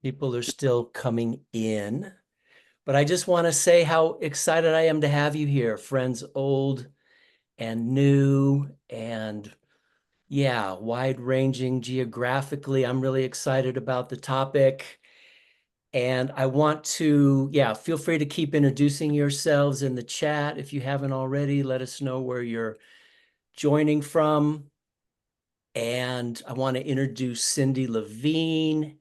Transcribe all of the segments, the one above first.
People are still coming in, but I just want to say how excited I am to have you here, friends old and new, and yeah, wide-ranging geographically. I'm really excited about the topic. And I want to, yeah, feel free to keep introducing yourselves in the chat. If you haven't already, let us know where you're joining from. And I want to introduce Cindy Levine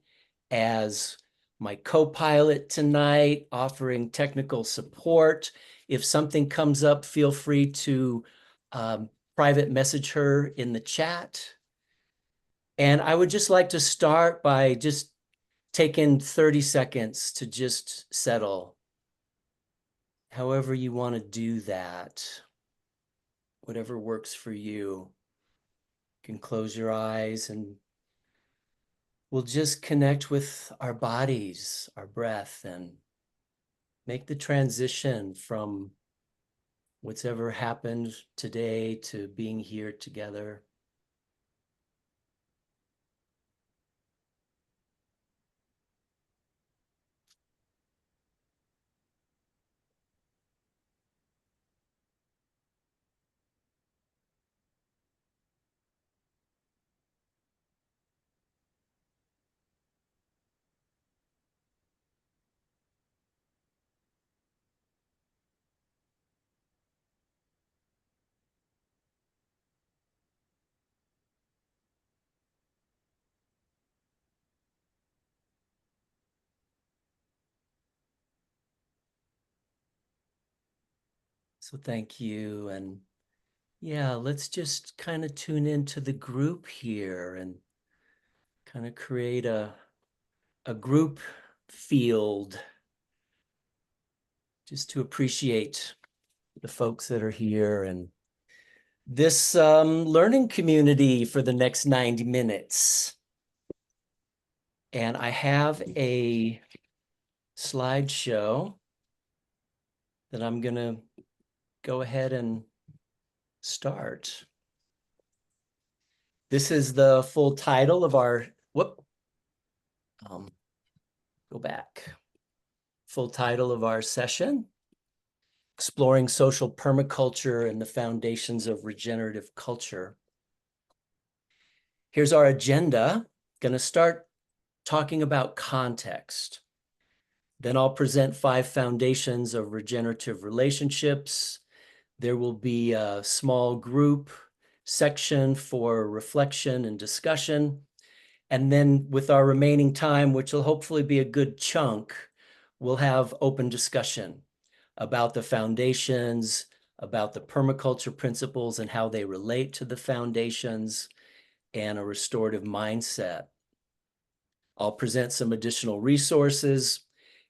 as my co-pilot tonight, offering technical support. If something comes up, feel free to private message her in the chat. And I would just like to start by just taking 30 seconds to just settle. However you want to do that, whatever works for you. You can close your eyes and we'll just connect with our bodies, our breath, and make the transition from what's ever happened today to being here together. So thank you. And yeah, let's just kind of tune into the group here and kind of create a group field just to appreciate the folks that are here and this learning community for the next 90 minutes. And I have a slideshow that I'm going to go ahead and start. This is the full title of our, go back. Full title of our session, Exploring Social Permaculture and the Foundations of Regenerative Culture. Here's our agenda. Going to start talking about context. Then I'll present 5 foundations of regenerative relationships. There will be a small group section for reflection and discussion. And then with our remaining time, which will hopefully be a good chunk, we'll have open discussion about the foundations, about the permaculture principles and how they relate to the foundations, and a restorative mindset. I'll present some additional resources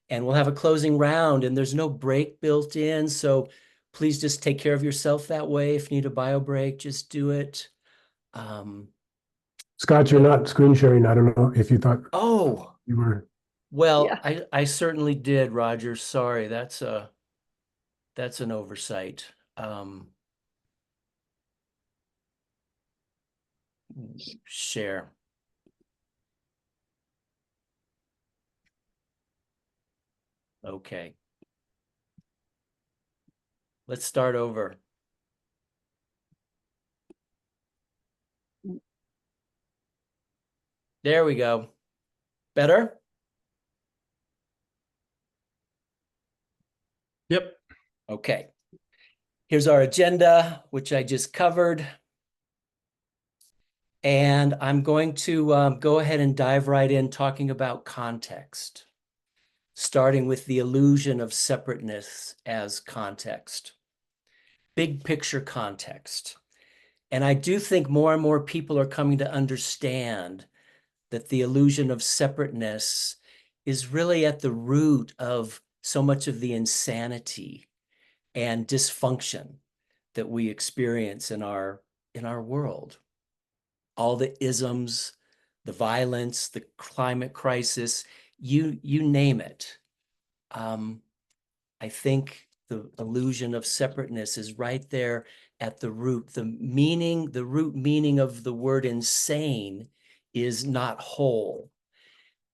and we'll have a closing round, and there's no break built in. So please just take care of yourself that way. If you need a bio break, just do it. Scott, you're not screen sharing. I don't know if you thought Oh, you were. well, Yeah. I certainly did, Roger. Sorry, that's an oversight. Share. Okay. Let's start over. There we go. Better? Yep. Okay. Here's our agenda, which I just covered. And I'm going to go ahead and dive right in talking about context, starting with the illusion of separateness as context, big picture context. And I do think more and more people are coming to understand that the illusion of separateness is really at the root of so much of the insanity and dysfunction that we experience in our world. All the isms, the violence, the climate crisis, you name it. I think the illusion of separateness is right there at the root. The root meaning of the word insane is not whole.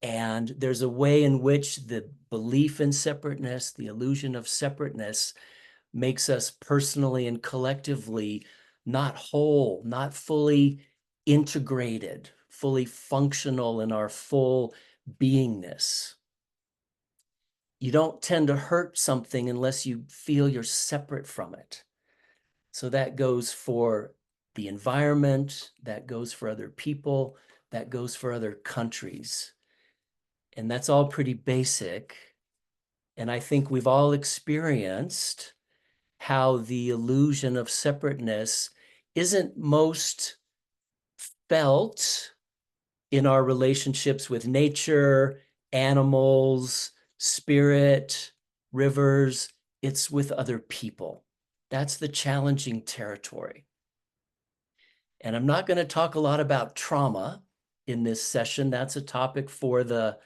And there's a way in which the belief in separateness, the illusion of separateness, makes us personally and collectively not whole, not fully integrated, fully functional in our full beingness. You don't tend to hurt something unless you feel you're separate from it. So that goes for the environment, that goes for other people, that goes for other countries. And that's all pretty basic. And I think we've all experienced how the illusion of separateness isn't most felt in our relationships with nature, animals, spirit, rivers. It's with other people. That's the challenging territory. And I'm not going to talk a lot about trauma in this session. That's a topic for the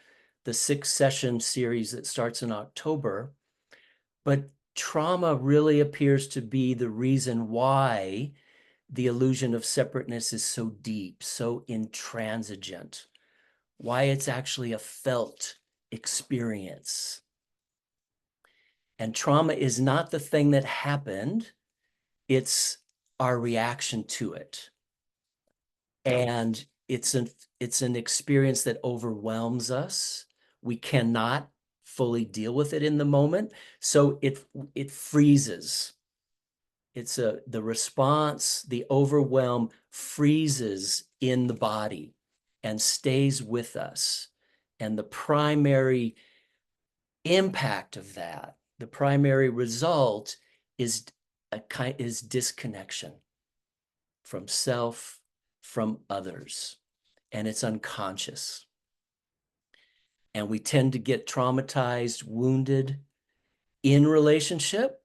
6-session series that starts in October. But trauma really appears to be the reason why the illusion of separateness is so deep, so intransigent, why it's actually a felt experience. And trauma is not the thing that happened, it's our reaction to it. And it's an experience that overwhelms us. We cannot fully deal with it in the moment, so it freezes. The response, the overwhelm freezes in the body and stays with us. And the primary impact of that, the primary result is disconnection from self, from others, and it's unconscious. And we tend to get traumatized, wounded in relationship.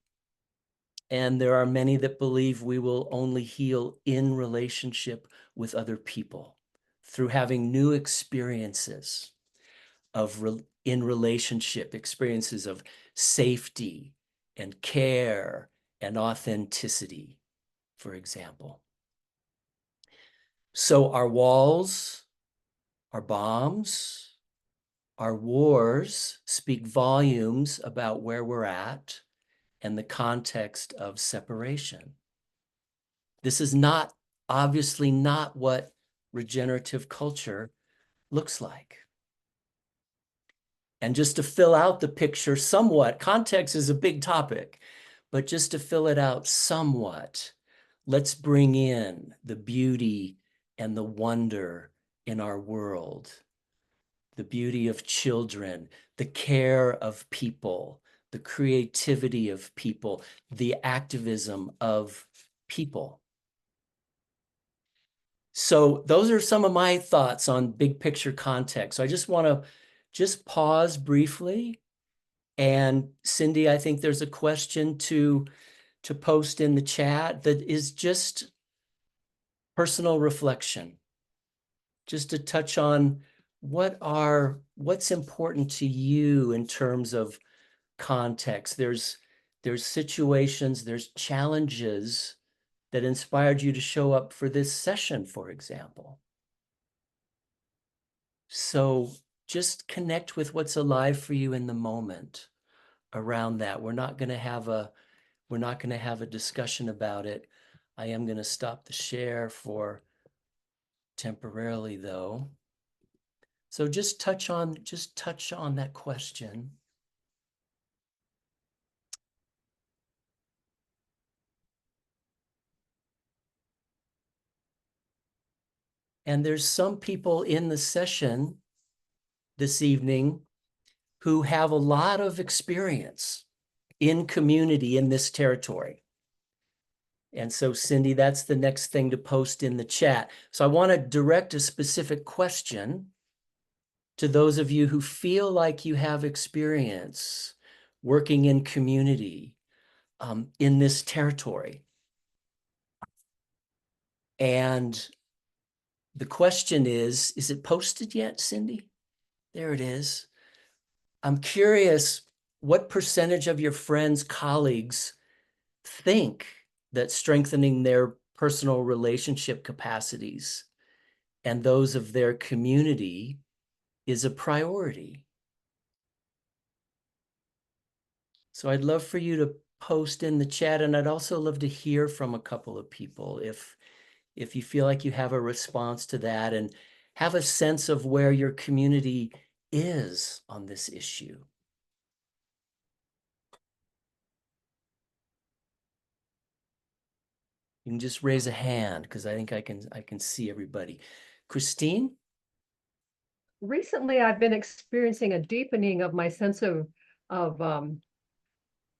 And there are many that believe we will only heal in relationship with other people through having new experiences in relationship, experiences of safety and care and authenticity, for example. So our walls, our bombs, our wars speak volumes about where we're at and the context of separation. This is obviously not what regenerative culture looks like. And just to fill out the picture somewhat, context is a big topic, but just to fill it out somewhat, let's bring in the beauty and the wonder in our world, the beauty of children, the care of people, the creativity of people, the activism of people. So those are some of my thoughts on big picture context. So I just want to pause briefly. And Cindy, I think there's a question to post in the chat that is just personal reflection, just to touch on what's important to you in terms of context. There's situations, there's challenges that inspired you to show up for this session, for example. So just connect with what's alive for you in the moment around that. We're not going to have a discussion about it. I am going to stop the share for temporarily though. So just touch on that question. And there's some people in the session this evening who have a lot of experience in community in this territory. And so, Cindy, that's the next thing to post in the chat. So I want to direct a specific question to those of you who feel like you have experience working in community in this territory. And the question is it posted yet, Cindy? There it is. I'm curious, what percentage of your friends, colleagues think that strengthening their personal relationship capacities and those of their community is a priority. So I'd love for you to post in the chat, and I'd also love to hear from a couple of people if you feel like you have a response to that and have a sense of where your community is on this issue. You can just raise a hand because I think I can see everybody. Christine? Recently, I've been experiencing a deepening of my sense of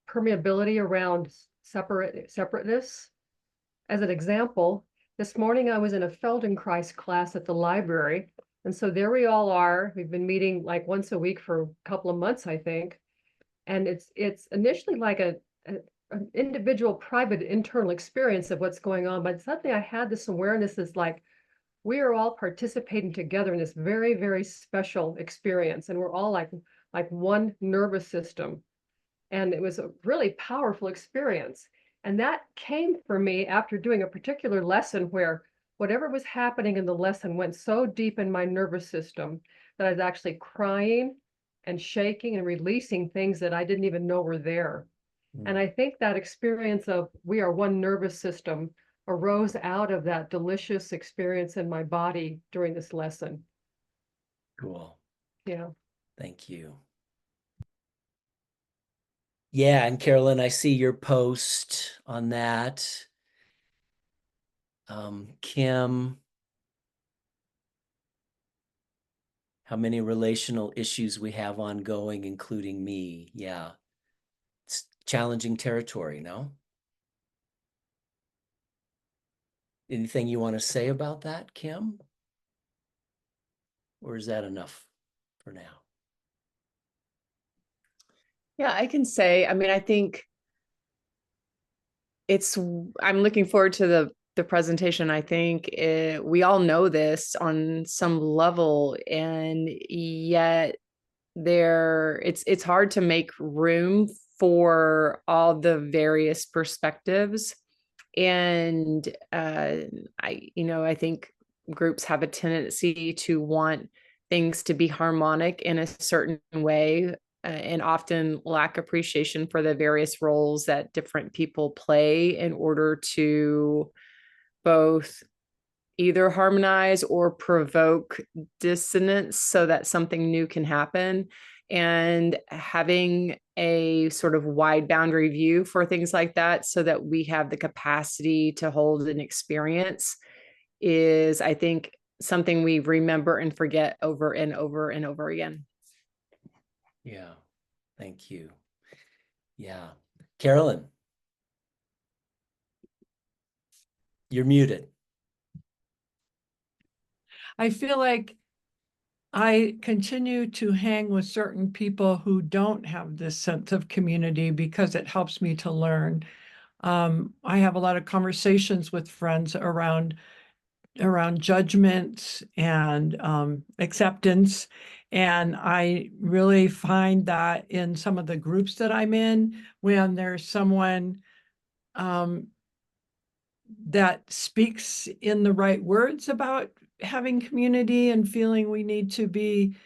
permeability around separateness. As an example, this morning I was in a Feldenkrais class at the library, and so there we all are. We've been meeting like once a week for a couple of months, I think, and it's initially like an individual, private, internal experience of what's going on, but suddenly I had this awareness is like we are all participating together in this very, very special experience, and we're all like one nervous system. And it was a really powerful experience. And that came for me after doing a particular lesson where whatever was happening in the lesson went so deep in my nervous system that I was actually crying and shaking and releasing things that I didn't even know were there. And I think that experience of we are one nervous system arose out of that delicious experience in my body during this lesson. Cool. Yeah. Thank you. Yeah, and Carolyn, I see your post on that. Kim, how many relational issues we have ongoing, including me. Yeah, it's challenging territory, no? Anything you want to say about that, Kim? Or is that enough for now? Yeah, I can say, I mean, I think I'm looking forward to the presentation. I think we all know this on some level, and yet it's hard to make room for all the various perspectives. And I think groups have a tendency to want things to be harmonic in a certain way, and often lack appreciation for the various roles that different people play in order to both either harmonize or provoke dissonance so that something new can happen. And having a sort of wide boundary view for things like that so that we have the capacity to hold an experience is, I think, something we remember and forget over and over and over again. Yeah, thank you. Yeah. Carolyn, you're muted. I feel like I continue to hang with certain people who don't have this sense of community because it helps me to learn. I have a lot of conversations with friends around judgment and acceptance. And I really find that in some of the groups that I'm in, when there's someone that speaks in the right words about having community and feeling we need to be,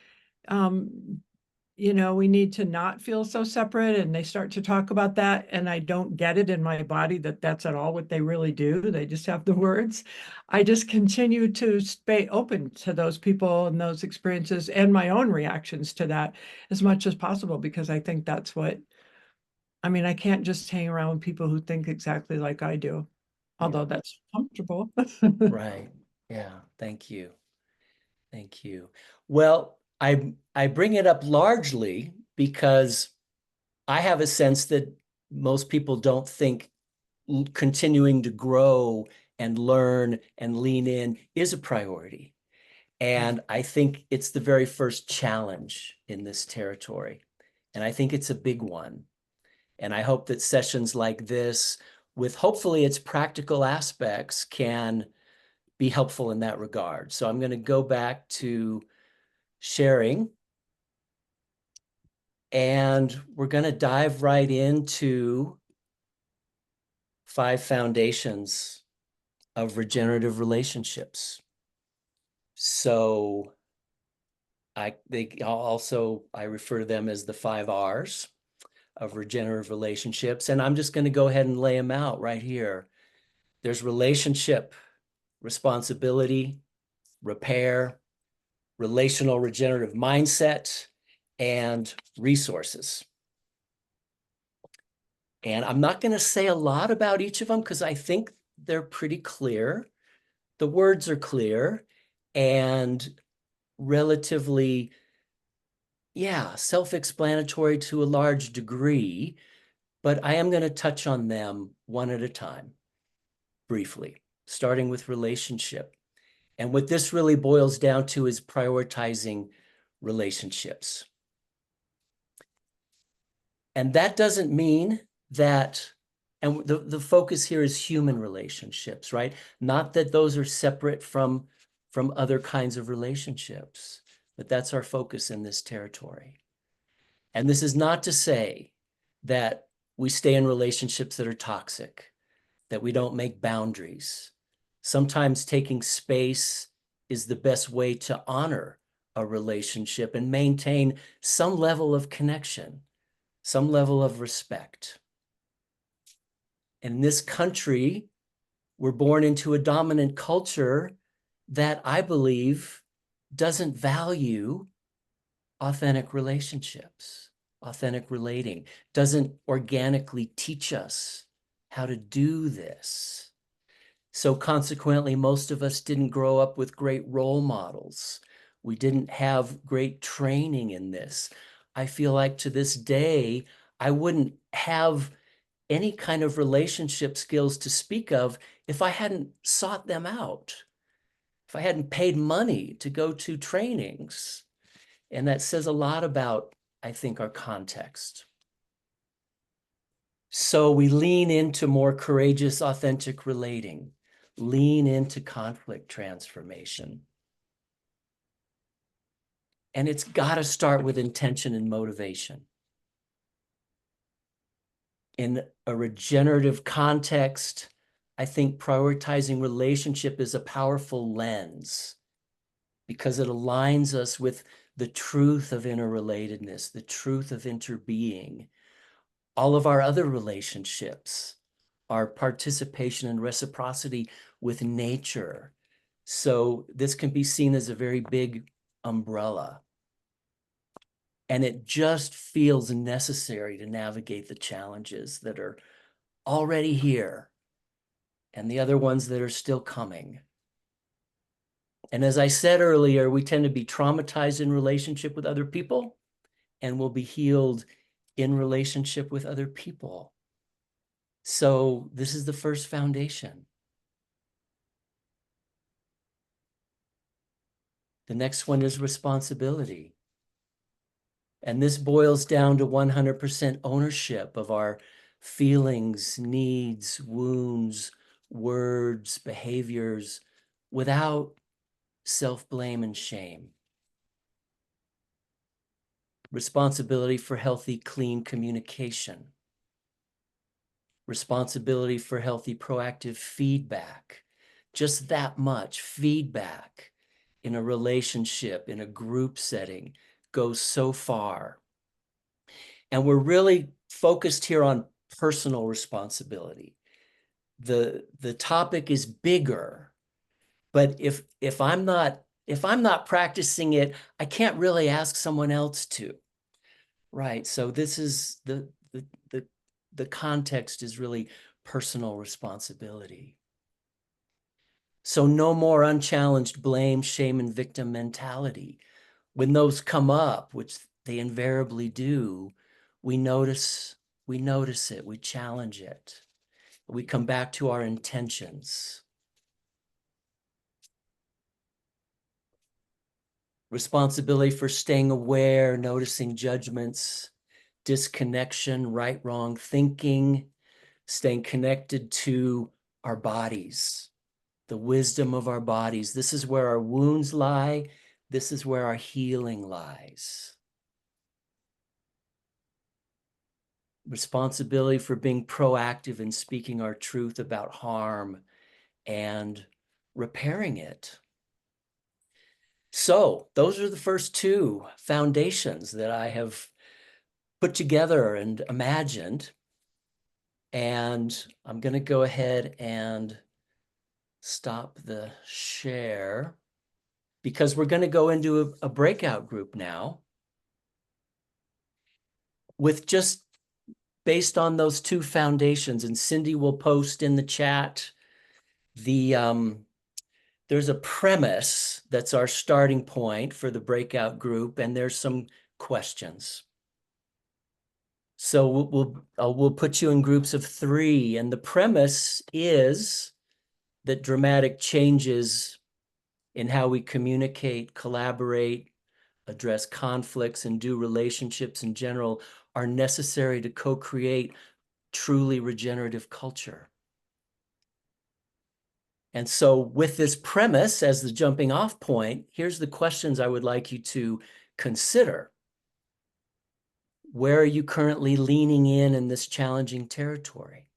we need to not feel so separate, and they start to talk about that, and I don't get it in my body that that's at all what they really do. They just have the words. I just continue to stay open to those people and those experiences and my own reactions to that as much as possible, because I think that's what, I can't just hang around with people who think exactly like I do, although that's comfortable. Right. Yeah. Thank you. Thank you. Well, I bring it up largely because I have a sense that most people don't think continuing to grow and learn and lean in is a priority. And I think it's the very first challenge in this territory. And I think it's a big one. And I hope that sessions like this, with hopefully its practical aspects, can be helpful in that regard. So I'm going to go back to sharing, and we're going to dive right into 5 foundations of regenerative relationships. So I refer to them as the 5 R's of regenerative relationships. And I'm just going to go ahead and lay them out right here. There's relationship, responsibility, repair, relational regenerative mindset, and resources. And I'm not going to say a lot about each of them because I think they're pretty clear. The words are clear and relatively, yeah, self-explanatory to a large degree, but I am going to touch on them one at a time, briefly, starting with relationship. And what this really boils down to is prioritizing relationships. And that doesn't mean that, and the focus here is human relationships, right? Not that those are separate from other kinds of relationships, but that's our focus in this territory. And this is not to say that we stay in relationships that are toxic, that we don't make boundaries. Sometimes taking space is the best way to honor a relationship and maintain some level of connection, some level of respect. In this country, we're born into a dominant culture that I believe doesn't value authentic relationships, authentic relating, doesn't organically teach us how to do this. So consequently, most of us didn't grow up with great role models. We didn't have great training in this. I feel like to this day, I wouldn't have any kind of relationship skills to speak of if I hadn't sought them out, if I hadn't paid money to go to trainings. And that says a lot about, I think, our context. So we lean into more courageous, authentic relating, lean into conflict transformation. And it's got to start with intention and motivation. In a regenerative context, I think prioritizing relationship is a powerful lens because it aligns us with the truth of interrelatedness, the truth of interbeing. All of our other relationships, our participation and reciprocity with nature. So this can be seen as a very big umbrella. And it just feels necessary to navigate the challenges that are already here and the other ones that are still coming. And as I said earlier, we tend to be traumatized in relationship with other people and will be healed in relationship with other people. So this is the first foundation. The next one is responsibility. And this boils down to 100% ownership of our feelings, needs, wounds, words, behaviors, without self-blame and shame. Responsibility for healthy, clean communication. Responsibility for healthy, proactive feedback. Just that much feedback in a relationship, in a group setting, goes so far. And we're really focused here on personal responsibility. The topic is bigger, but if I'm not practicing it, I can't really ask someone else to. Right. So this is the context is really personal responsibility. So no more unchallenged blame, shame, and victim mentality. When those come up, which they invariably do, we notice it, we challenge it. We come back to our intentions. Responsibility for staying aware, noticing judgments, disconnection, right, wrong thinking, staying connected to our bodies, the wisdom of our bodies. This is where our wounds lie. This is where our healing lies. Responsibility for being proactive in speaking our truth about harm and repairing it. So those are the first two foundations that I have put together and imagined. And I'm going to go ahead and stop the share because we're going to go into a breakout group now with just based on those two foundations. And Cindy will post in the chat there's a premise that's our starting point for the breakout group, and there's some questions. So we'll put you in groups of 3, and the premise is that dramatic changes in how we communicate, collaborate, address conflicts, and do relationships in general are necessary to co-create truly regenerative culture. And so with this premise as the jumping off point, here's the questions I would like you to consider. Where are you currently leaning in this challenging territory?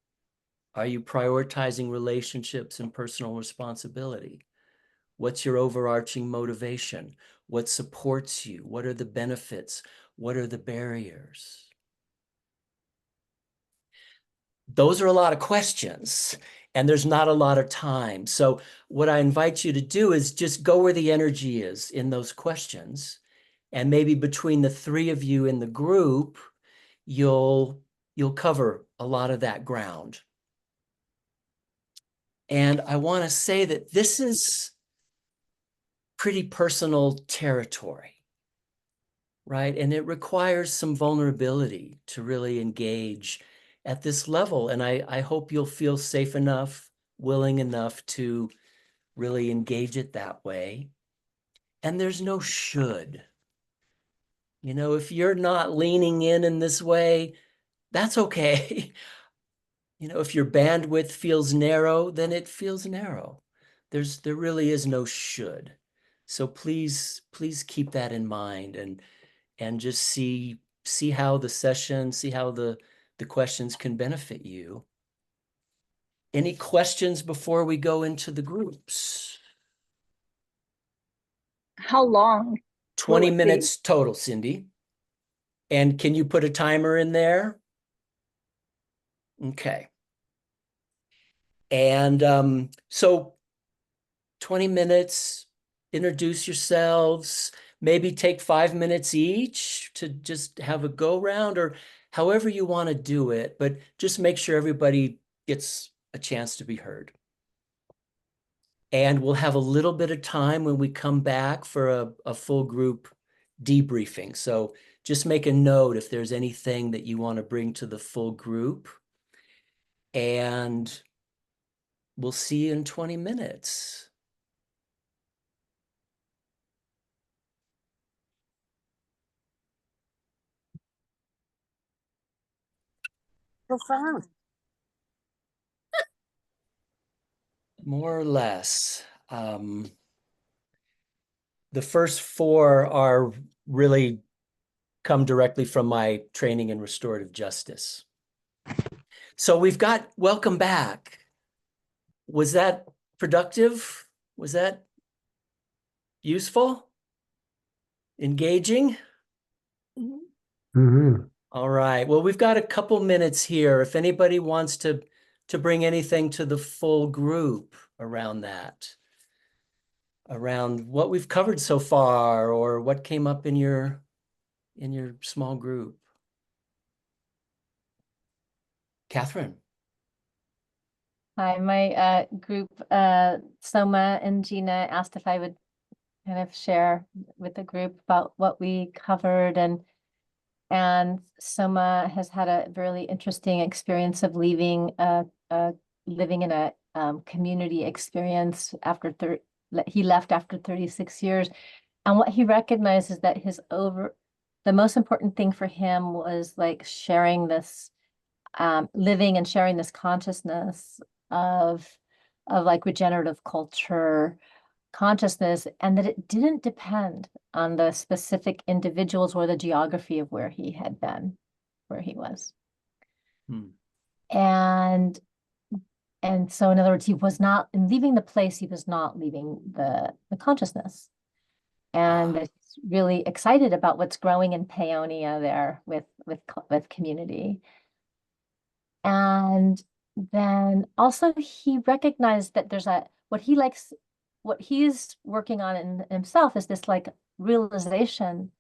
Are you prioritizing relationships and personal responsibility? What's your overarching motivation? What supports you? What are the benefits? What are the barriers? Those are a lot of questions, and there's not a lot of time. So what I invite you to do is just go where the energy is in those questions. And maybe between the 3 of you in the group, you'll cover a lot of that ground. And I want to say that this is pretty personal territory, right? And it requires some vulnerability to really engage at this level. And I hope you'll feel safe enough, willing enough to really engage it that way. And there's no should. You know, if you're not leaning in this way, that's okay. You know, if your bandwidth feels narrow, then it feels narrow. There really is no should. So please keep that in mind and just see how the session, see how the questions can benefit you. Any questions before we go into the groups? How long? 20 it be? minutes total, Cindy. And can you put a timer in there? Okay. And so 20 minutes, introduce yourselves, maybe take 5 minutes each to just have a go round or however you want to do it, but just make sure everybody gets a chance to be heard. And we'll have a little bit of time when we come back for a full group debriefing. So just make a note if there's anything that you want to bring to the full group. And we'll see you in 20 minutes. Profound. More or less. The first 4 are really come directly from my training in restorative justice. So we've got welcome back. Was that productive? Was that useful? Engaging? Mhm. All right. Well, we've got a couple minutes here. If anybody wants to bring anything to the full group around that, around what we've covered so far, or what came up in your small group. Catherine. Hi, my group, Soma and Gina asked if I would kind of share with the group about what we covered, and Soma has had a really interesting experience of living in a community experience after he left after 36 years, and what he recognized is that the most important thing for him was like sharing this, living and sharing this consciousness of like regenerative culture consciousness, and that it didn't depend on the specific individuals or the geography of where he had been, where he was. And so in other words, he was not, in leaving the place, he was not leaving the consciousness. and that he's really excited about what's growing in Paonia there with community. And then also he recognized that there's what he's working on in himself is this like realization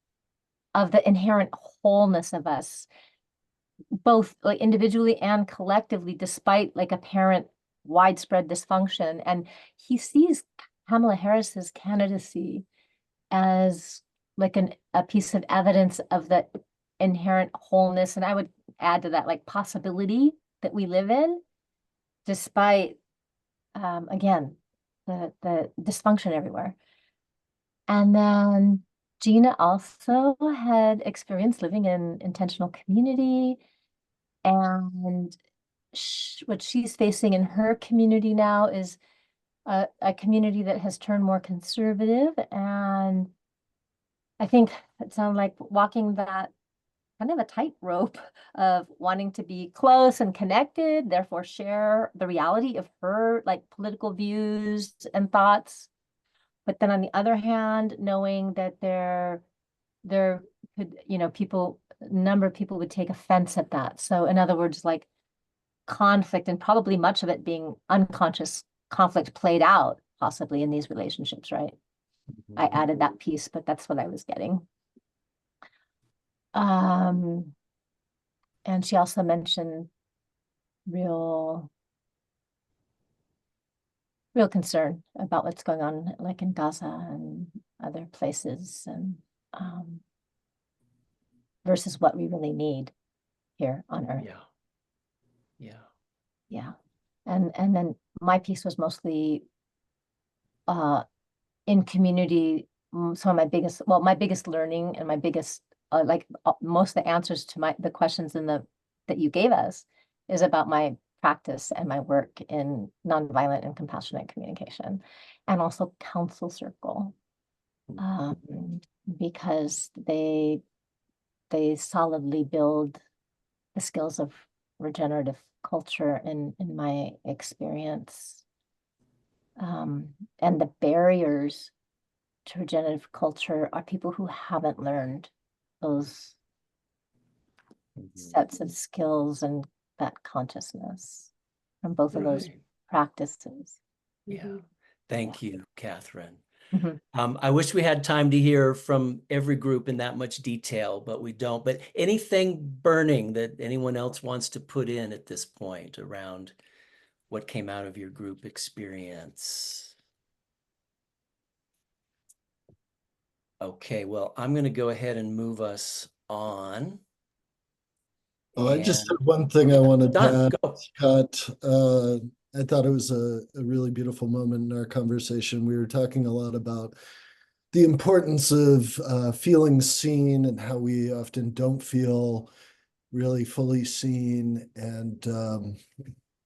of the inherent wholeness of us, both like individually and collectively, despite like apparent widespread dysfunction. And he sees Kamala Harris's candidacy as like a piece of evidence of the inherent wholeness. And I would add to that like possibility that we live in, despite again, the dysfunction everywhere. And then Gina also had experience living in intentional community, and what she's facing in her community now is a community that has turned more conservative. And I think it sounds like walking that kind of a tightrope of wanting to be close and connected, therefore share the reality of her like political views and thoughts. But then on the other hand, knowing that there could, a number of people would take offense at that. So in other words, like conflict, and probably much of it being unconscious conflict played out possibly in these relationships, right? I added that piece, but that's what I was getting. And she also mentioned real concern about what's going on like in Gaza and other places, and versus what we really need here on Earth. Yeah. And then my piece was mostly in community. Some of my biggest learning and my biggest most of the answers to the questions that you gave us is about my practice and my work in nonviolent and compassionate communication, and also counsel circle, because they solidly build the skills of regenerative culture in my experience. And the barriers to regenerative culture are people who haven't learned those sets of skills and that consciousness from both of those practices. Yeah. Thank you, Catherine. Mm-hmm. I wish we had time to hear from every group in that much detail, but we don't. But anything burning that anyone else wants to put in at this point around what came out of your group experience? Okay, well, I'm going to go ahead and move us on. I just have one thing I wanted to Done. add, Go. Scott. I thought it was a really beautiful moment in our conversation. We were talking a lot about the importance of feeling seen and how we often don't feel really fully seen. And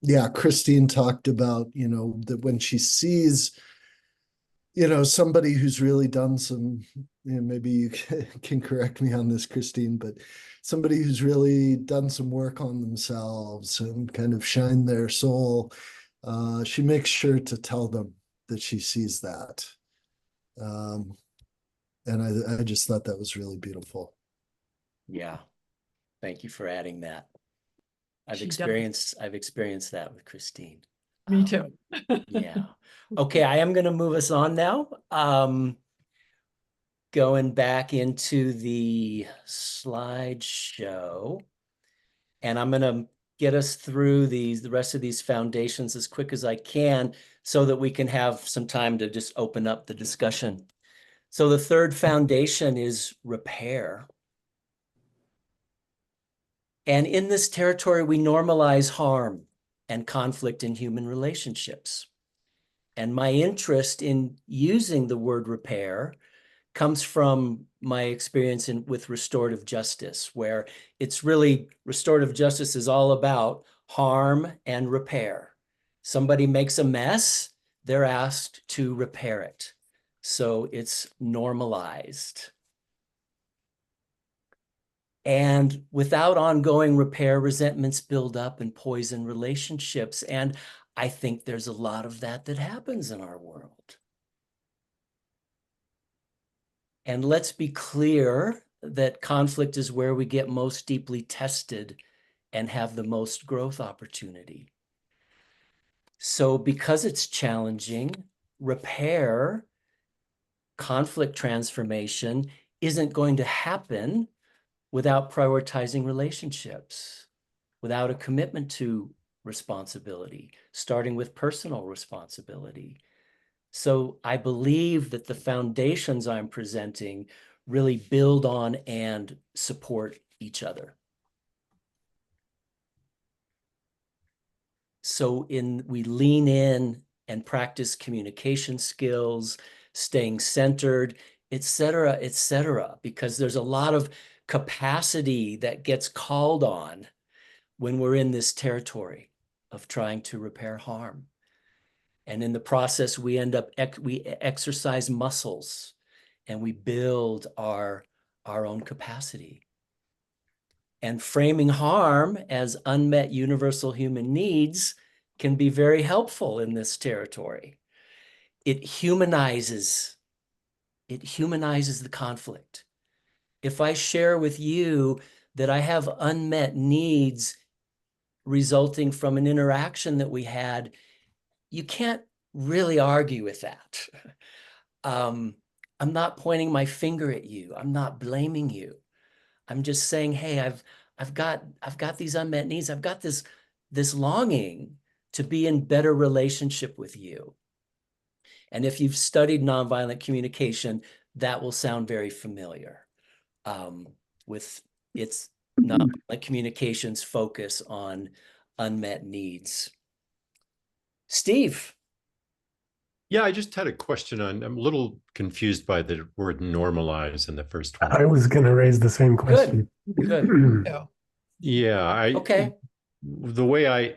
yeah, Christine talked about, that when she sees, somebody who's really done some, maybe you can correct me on this, Christine, but somebody who's really done some work on themselves and kind of shine their soul, she makes sure to tell them that she sees that. And I just thought that was really beautiful. Yeah. Thank you for adding that. I've She does. experienced that with Christine. Me too. Yeah. Okay, I am going to move us on now. Going back into the slideshow, and I'm going to get us through the rest of these foundations as quick as I can so that we can have some time to just open up the discussion. So the third foundation is repair. And in this territory, we normalize harm and conflict in human relationships. And my interest in using the word repair comes from my experience with restorative justice, where it's really, restorative justice is all about harm and repair. Somebody makes a mess, they're asked to repair it. So it's normalized. And without ongoing repair, resentments build up and poison relationships. And I think there's a lot of that happens in our world. And let's be clear that conflict is where we get most deeply tested and have the most growth opportunity. So because it's challenging, repair, conflict transformation isn't going to happen without prioritizing relationships, without a commitment to responsibility, starting with personal responsibility. So I believe that the foundations I'm presenting really build on and support each other. So we lean in and practice communication skills, staying centered, et cetera, because there's a lot of capacity that gets called on when we're in this territory of trying to repair harm. And in the process, we end up, we exercise muscles and we build our own capacity. And framing harm as unmet universal human needs can be very helpful in this territory. It humanizes the conflict. If I share with you that I have unmet needs resulting from an interaction that we had, you can't really argue with that. I'm not pointing my finger at you. I'm not blaming you. I'm just saying, hey, I've got these unmet needs. I've got this longing to be in better relationship with you. And if you've studied nonviolent communication, that will sound very familiar with its nonviolent communications focus on unmet needs. Steve. Yeah, I just had a question on, I'm a little confused by the word normalize in the first one. I was going to raise the same question. Good. Yeah, okay. The way I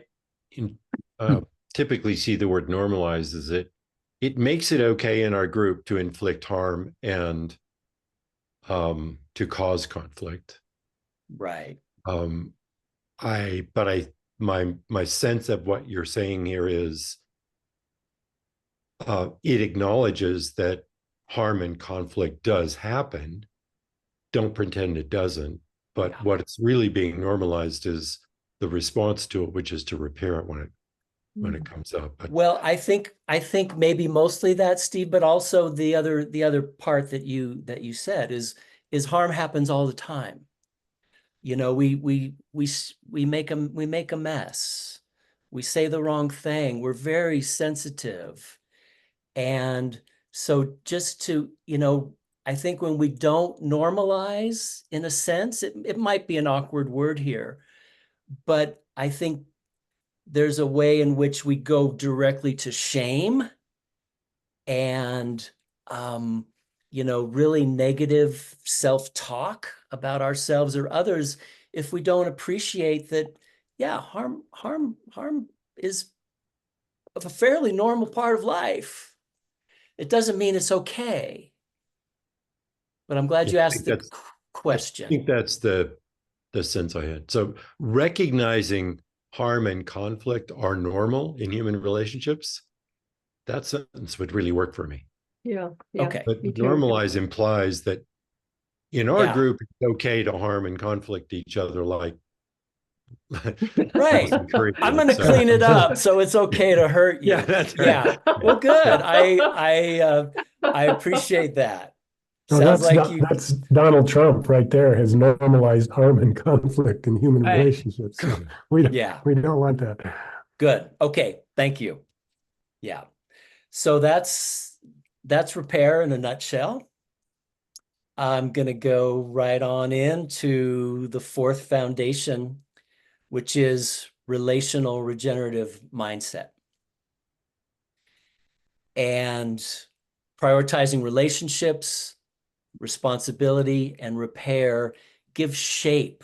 typically see the word normalize is it makes it okay in our group to inflict harm and to cause conflict. Right. My sense of what you're saying here is it acknowledges that harm and conflict does happen. Don't pretend it doesn't. But Yeah. what's really being normalized is the response to it, which is to repair it when it comes up. But, well, I think maybe mostly that, Steve, but also the other part that you said is harm happens all the time. You know, we make a mess. We say the wrong thing. We're very sensitive. And so just to, I think when we don't normalize, in a sense, it might be an awkward word here, but I think there's a way in which we go directly to shame and, really negative self-talk about ourselves or others if we don't appreciate that, yeah, harm is a fairly normal part of life. It doesn't mean it's okay. But I'm glad you asked the question. I think that's the sense I had. So recognizing harm and conflict are normal in human relationships, that sentence would really work for me. Yeah. Okay. But Me too. normalize implies that in our group, it's okay to harm and conflict each other like right. I'm going to clean it up so it's okay to hurt you. Yeah, that's right. Yeah. Well, good. I appreciate that. No, that's Donald Trump right there has normalized harm and conflict in human relationships. So we don't want that. Good. Okay. Thank you. Yeah. So that's repair in a nutshell. I'm going to go right on into the fourth foundation, which is relational regenerative mindset. And prioritizing relationships, responsibility, and repair give shape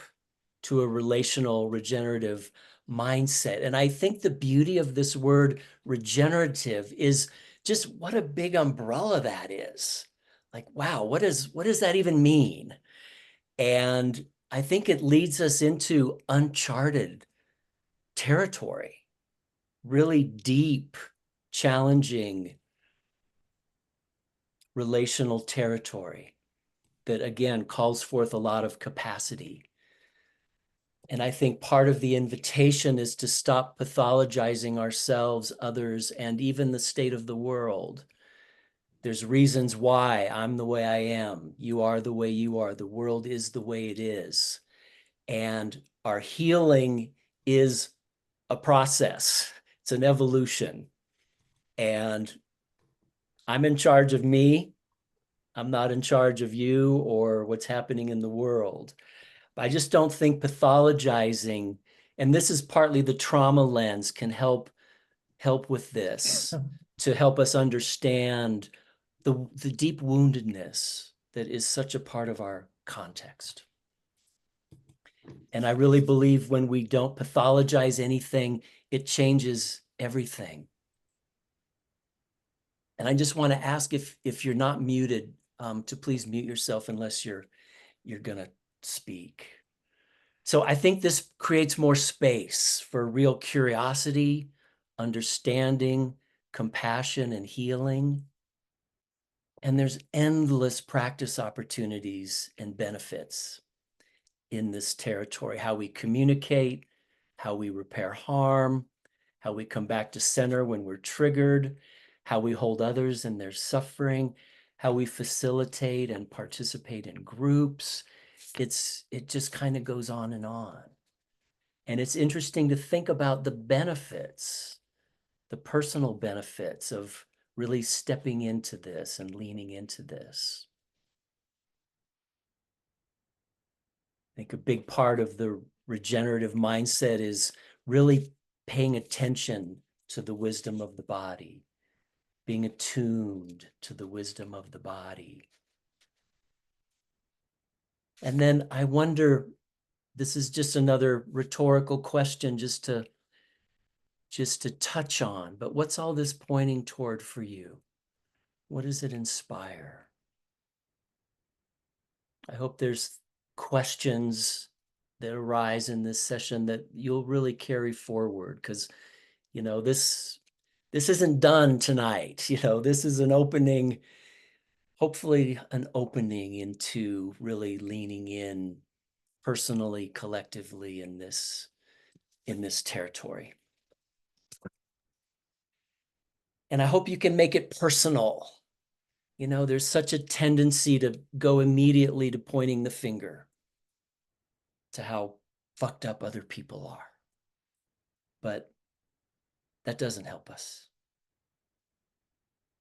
to a relational regenerative mindset. And I think the beauty of this word regenerative is just what a big umbrella that is. Like, wow, what does that even mean? And I think it leads us into uncharted territory, really deep, challenging relational territory. that again calls forth a lot of capacity. And I think part of the invitation is to stop pathologizing ourselves, others, and even the state of the world. There's reasons why I'm the way I am. You are the way you are. The world is the way it is. And our healing is a process. It's an evolution. And I'm in charge of me. I'm not in charge of you or what's happening in the world. I just don't think pathologizing, and this is partly the trauma lens, can help with this, to help us understand the deep woundedness that is such a part of our context. And I really believe when we don't pathologize anything, it changes everything. And I just want to ask, if you're not muted, to please mute yourself unless you're gonna speak. So I think this creates more space for real curiosity, understanding, compassion, and healing. And there's endless practice opportunities and benefits in this territory: how we communicate, how we repair harm, how we come back to center when we're triggered, how we hold others in their suffering, how we facilitate and participate in groups. It just kind of goes on and on. And it's interesting to think about the benefits, the personal benefits of really stepping into this and leaning into this. I think a big part of the regenerative mindset is really paying attention to the wisdom of the body, being attuned to the wisdom of the body. And then I wonder, this is just another rhetorical question just to touch on, but what's all this pointing toward for you? What does it inspire? I hope there's questions that arise in this session that you'll really carry forward, because, you know, this isn't done tonight. You know, this is an opening, hopefully an opening into really leaning in personally, collectively in this territory. And I hope you can make it personal. You know, there's such a tendency to go immediately to pointing the finger to how fucked up other people are. But that doesn't help us.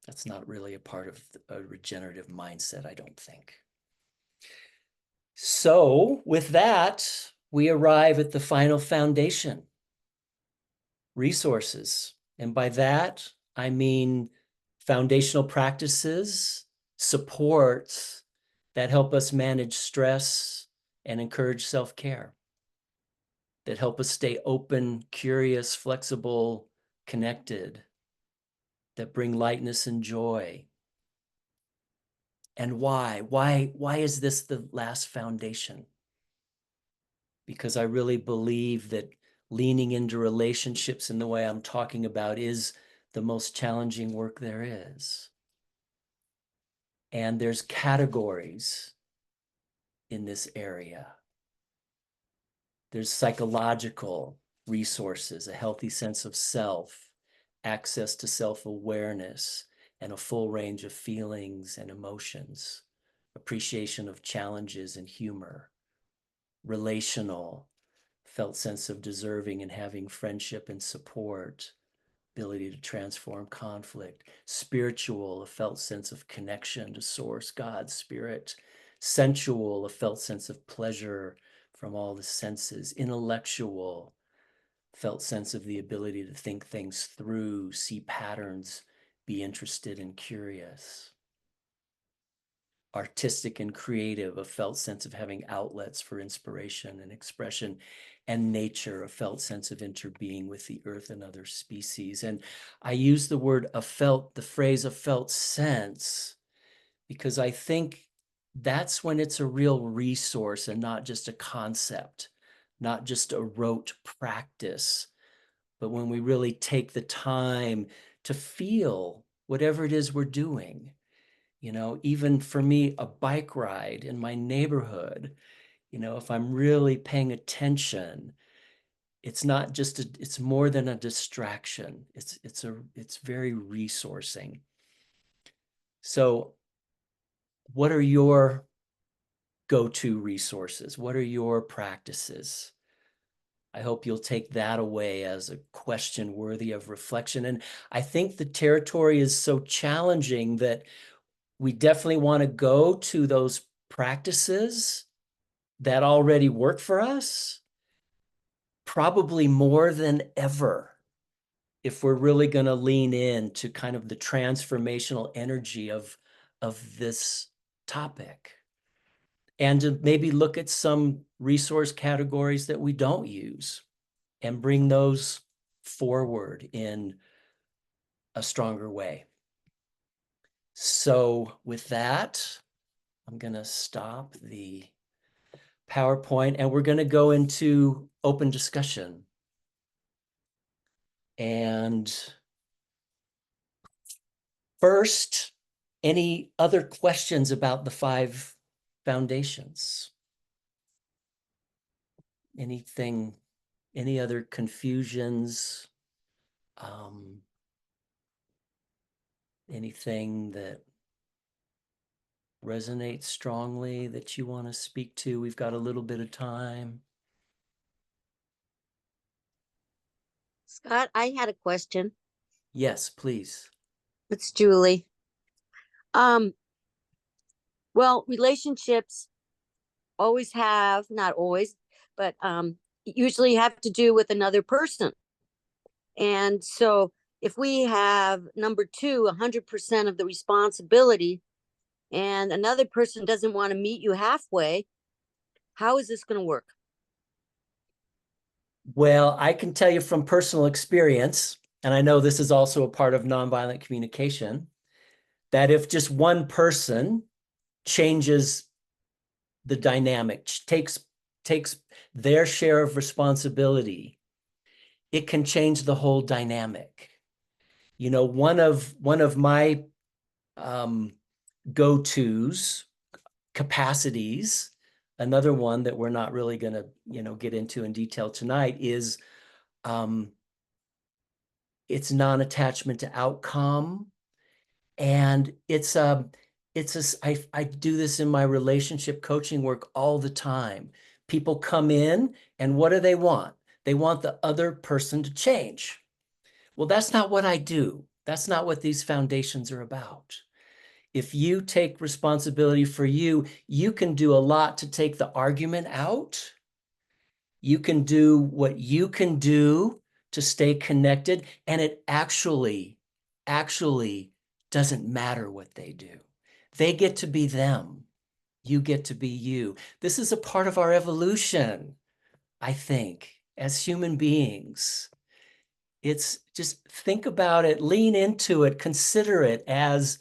That's not really a part of a regenerative mindset, I don't think. So with that, we arrive at the final foundation: resources. And by that, I mean foundational practices, supports that help us manage stress and encourage self-care, that help us stay open, curious, flexible, connected, that bring lightness and joy. And why? Why is this the last foundation? Because I really believe that leaning into relationships in the way I'm talking about is the most challenging work there is. And there's categories in this area. There's psychological resources, a healthy sense of self, access to self-awareness, and a full range of feelings and emotions, appreciation of challenges and humor, relational, felt sense of deserving and having friendship and support, ability to transform conflict, spiritual, a felt sense of connection to source, God, spirit, sensual, a felt sense of pleasure from all the senses, intellectual, felt sense of the ability to think things through, see patterns, be interested and curious. Artistic and creative, a felt sense of having outlets for inspiration and expression, and nature, a felt sense of interbeing with the earth and other species. And I use the phrase a felt sense, because I think that's when it's a real resource and not just a concept, not just a rote practice, but when we really take the time to feel whatever it is we're doing. You know, even for me, a bike ride in my neighborhood, you know, if I'm really paying attention, it's not just it's more than a distraction. It's very resourcing. So what are your go-to resources? What are your practices? I hope you'll take that away as a question worthy of reflection. And I think the territory is so challenging that we definitely want to go to those practices that already work for us, probably more than ever, if we're really going to lean into kind of the transformational energy of this topic. And to maybe look at some resource categories that we don't use and bring those forward in a stronger way. So with that, I'm going to stop the PowerPoint and we're going to go into open discussion. And first, any other questions about the 5 foundations? Anything, any other confusions? Anything that resonates strongly that you want to speak to? We've got a little bit of time. Scott, I had a question. Yes, please. It's Julie. Well, relationships always have, not always, but usually have to do with another person. And so if we have number 2, 100% of the responsibility, and another person doesn't want to meet you halfway, how is this going to work? Well, I can tell you from personal experience, and I know this is also a part of nonviolent communication, that if just one person changes the dynamic, takes their share of responsibility, it can change the whole dynamic. You know, one of my go-tos, capacities, another one that we're not really going to, you know, get into in detail tonight is it's non-attachment to outcome. And I do this in my relationship coaching work all the time. People come in and what do they want? They want the other person to change. Well, that's not what I do. That's not what these foundations are about. If you take responsibility for you, you can do a lot to take the argument out. You can do what you can do to stay connected, and it actually doesn't matter what they do. They get to be them. You get to be you. This is a part of our evolution, I think, as human beings. It's just think about it, lean into it, consider it as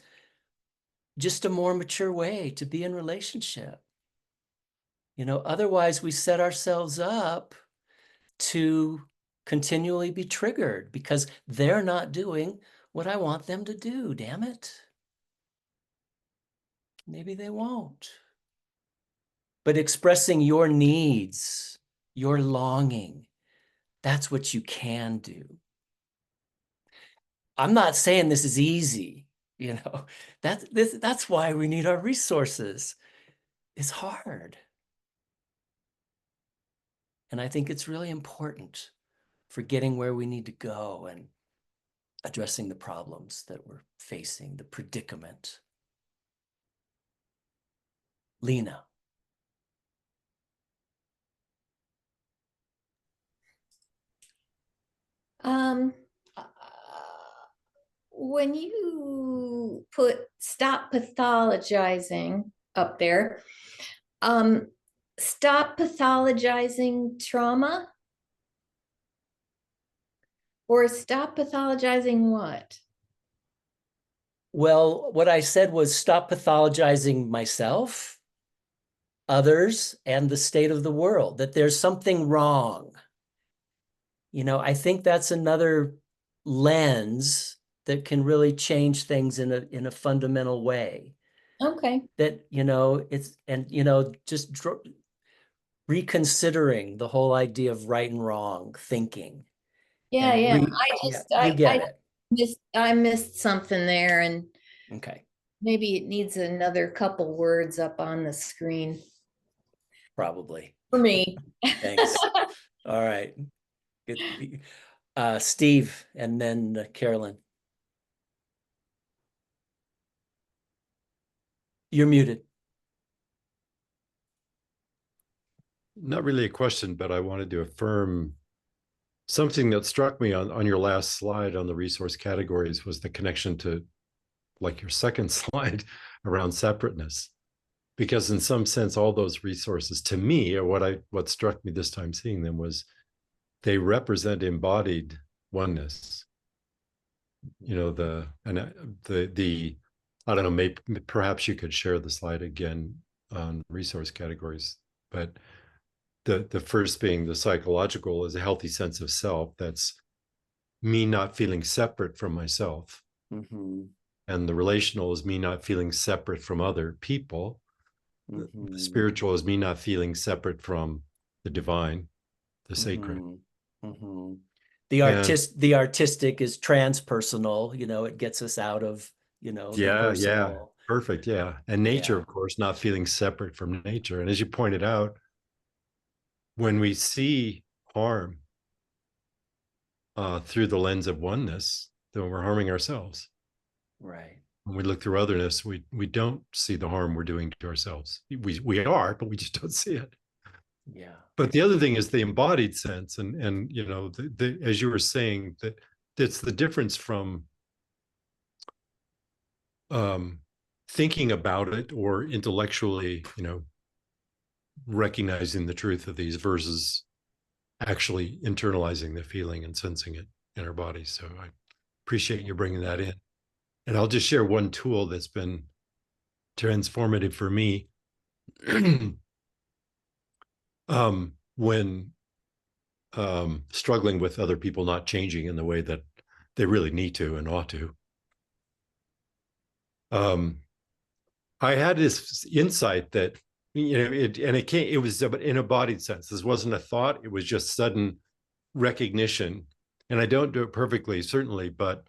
just a more mature way to be in relationship. You know, otherwise we set ourselves up to continually be triggered because they're not doing what I want them to do, damn it. Maybe they won't. But expressing your needs, your longing, that's what you can do. I'm not saying this is easy, you know. That's why we need our resources. It's hard. And I think it's really important for getting where we need to go and addressing the problems that we're facing, the predicament. Lena. Uh, when you put stop pathologizing up there, stop pathologizing trauma or stop pathologizing what? Well, what I said was stop pathologizing myself, others, and the state of the world, that there's something wrong. You know, I think that's another lens that can really change things in a fundamental way. Okay. that, it's, and, just reconsidering the whole idea of right and wrong thinking. Yeah, And yeah. you get it. I missed something there, and Okay, maybe it needs another couple words up on the screen probably. for me. Thanks. All right. Good. Steve and then Carolyn. You're muted. Not really a question, but I wanted to affirm something that struck me on your last slide on the resource categories was the connection to, like, your second slide around separateness. Because in some sense, all those resources to me, or what struck me this time seeing them, was they represent embodied oneness. The I don't know, maybe perhaps you could share the slide again on resource categories, but the first being the psychological is a healthy sense of self. That's me not feeling separate from myself. Mm-hmm. And the relational is me not feeling separate from other people. Mm-hmm. The spiritual is me not feeling separate from the divine, the sacred. Mm-hmm. The artistic is transpersonal, it gets us out of, the personal. Perfect. Yeah. And nature, of course, not feeling separate from nature. And as you pointed out, when we see harm through the lens of oneness, then we're harming ourselves. Right. When we look through otherness, we don't see the harm we're doing to ourselves. We are, but we just don't see it. Yeah. But the other thing is the embodied sense, and as you were saying, that it's the difference from thinking about it or intellectually, recognizing the truth of these versus actually internalizing the feeling and sensing it in our bodies. So I appreciate you bringing that in. And I'll just share one tool that's been transformative for me. When struggling with other people not changing in the way that they really need to and ought to. I had this insight that, it was in an embodied sense. This wasn't a thought. It was just sudden recognition. And I don't do it perfectly, certainly, but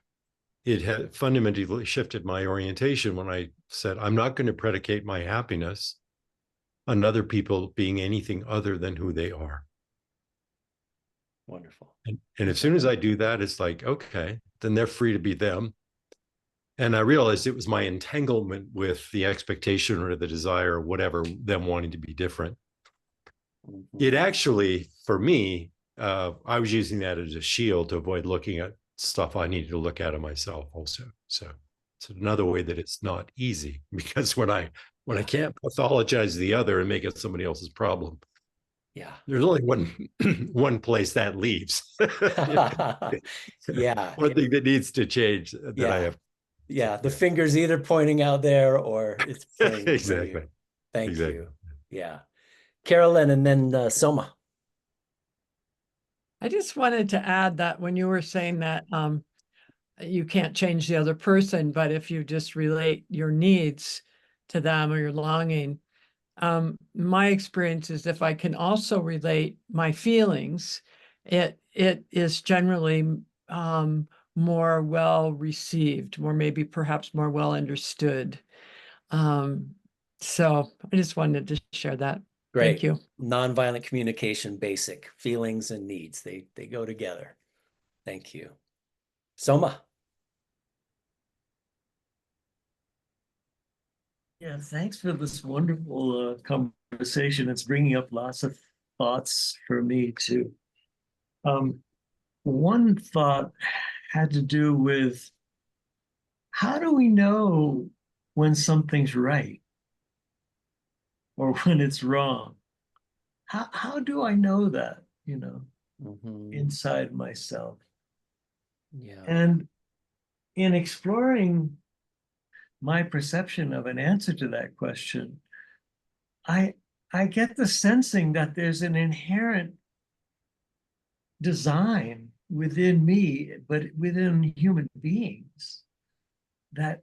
it had fundamentally shifted my orientation when I said, I'm not going to predicate my happiness on other people being anything other than who they are. Wonderful. And as soon as I do that, it's like, okay, then they're free to be them. And I realized it was my entanglement with the expectation or the desire or whatever, them wanting to be different. Mm-hmm. It actually, for me, I was using that as a shield to avoid looking at stuff I needed to look at in myself also. So it's another way that it's not easy, because when I can't pathologize the other and make it somebody else's problem, there's only one place that leaves. Yeah. One thing that needs to change that I have. Yeah, the finger's either pointing out there or it's pointing exactly. to you. Thank you. Yeah. Carolyn and then Soma. I just wanted to add that when you were saying that you can't change the other person, but if you just relate your needs to them or your longing, my experience is if I can also relate my feelings, it is generally more well received, maybe perhaps more well understood. So I just wanted to share that. Great. Thank you. Nonviolent communication, basic feelings and needs. They go together. Thank you. Soma. Yeah, thanks for this wonderful conversation. It's bringing up lots of thoughts for me too. One thought had to do with, how do we know when something's right or when it's wrong? How do I know that, inside myself? Yeah. And in exploring my perception of an answer to that question, I get the sensing that there's an inherent design within me, but within human beings, that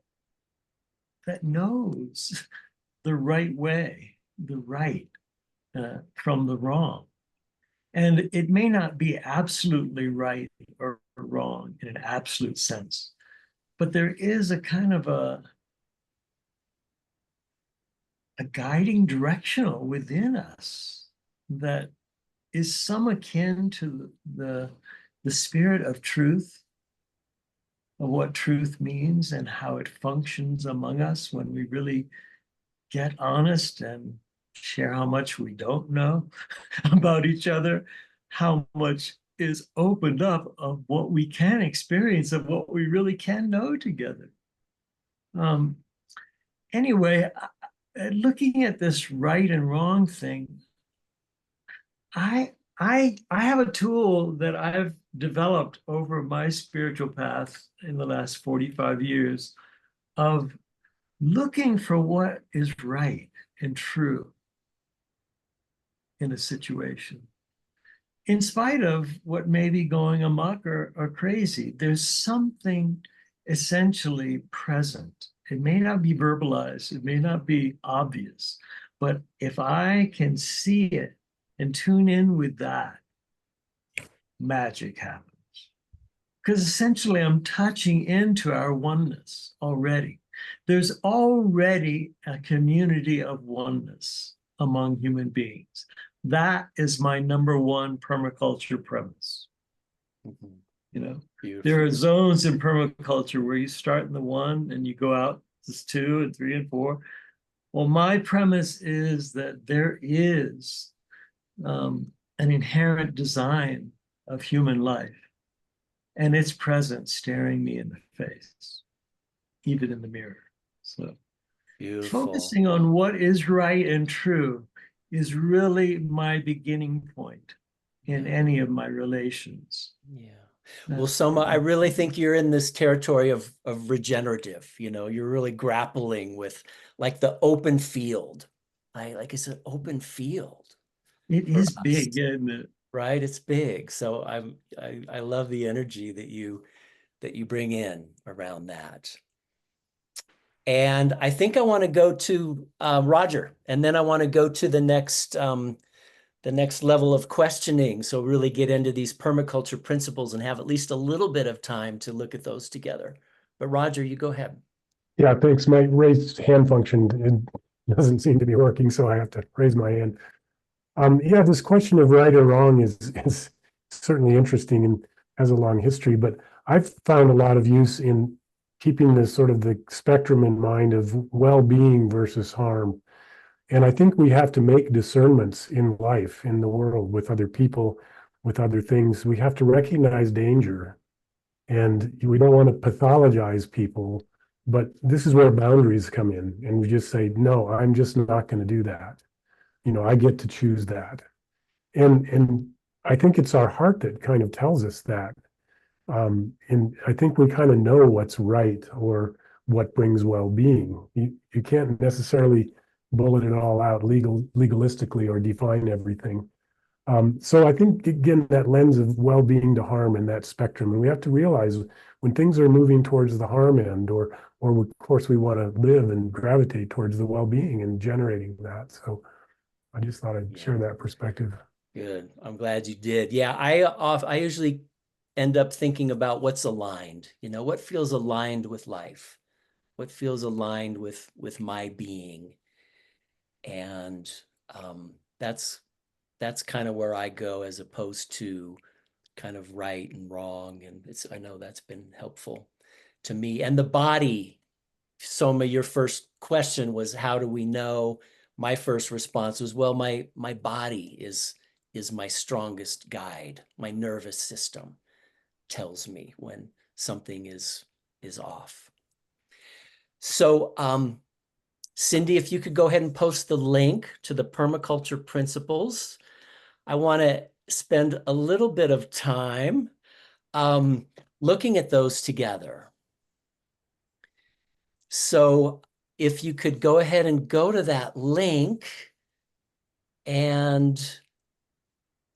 that knows the right way, the right from the wrong. And it may not be absolutely right or wrong in an absolute sense, but there is a kind of a guiding directional within us that is some akin to the spirit of truth, of what truth means and how it functions among us when we really get honest and share how much we don't know about each other, how much is opened up of what we can experience, of what we really can know together. Anyway, looking at this right and wrong thing, I have a tool that I've developed over my spiritual path in the last 45 years of looking for what is right and true in a situation. In spite of what may be going amok or crazy, there's something essentially present. It may not be verbalized, it may not be obvious, but if I can see it and tune in with that, magic happens. Because essentially I'm touching into our oneness already. There's already a community of oneness among human beings. That is my number one permaculture premise. Mhm. You know, Beautiful. there are zones in permaculture where you start in the one and you go out to 2 and 3 and 4. Well, my premise is that there is an inherent design of human life, and it's present staring me in the face, even in the mirror. So Beautiful. focusing on what is right and true is really my beginning point in any of my relations. Yeah. Well, Soma, I really think you're in this territory of regenerative. You know, you're really grappling with like the open field. Like it's an open field. It is big, isn't it? Right? It's big. So I love the energy that you bring in around that. And I think I want to go to Roger, and then I want to go to the next level of questioning. So really get into these permaculture principles and have at least a little bit of time to look at those together. But Roger, you go ahead. Yeah, thanks. My raised hand function it doesn't seem to be working, so I have to raise my hand. Yeah, this question of right or wrong is certainly interesting and has a long history, but I've found a lot of use in keeping this sort of the spectrum in mind of well-being versus harm. And I think we have to make discernments in life, in the world, with other people, with other things. We have to recognize danger, and we don't want to pathologize people, but this is where boundaries come in, and we just say, no, I'm just not going to do that. You know, I get to choose that. And I think it's our heart that kind of tells us that. And I think we kind of know what's right or what brings well-being. You can't necessarily bullet it all out legalistically or define everything. So I think, again, that lens of well-being to harm and that spectrum, and we have to realize when things are moving towards the harm end, or of course we want to live and gravitate towards the well-being and generating that. So I just thought I'd share that perspective. Good. I'm glad you did. Yeah, I usually end up thinking about what's aligned. You know, what feels aligned with life, what feels aligned with my being, and that's kind of where I go, as opposed to kind of right and wrong. And I know that's been helpful to me. And the body, Soma, your first question was, how do we know? My first response was, well, my body is my strongest guide. My nervous system tells me when something is off. So Cindy, if you could go ahead and post the link to the permaculture principles. I want to spend a little bit of time looking at those together. So if you could go ahead and go to that link, and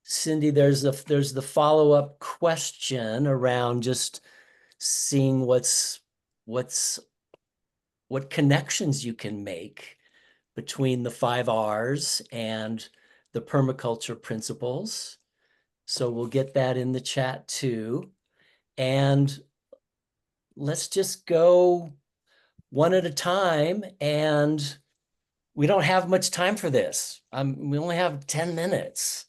Cindy, there's the follow-up question around just seeing what's what connections you can make between the 5 Rs and the permaculture principles. So we'll get that in the chat too. And let's just go one at a time. And we don't have much time for this. We only have 10 minutes,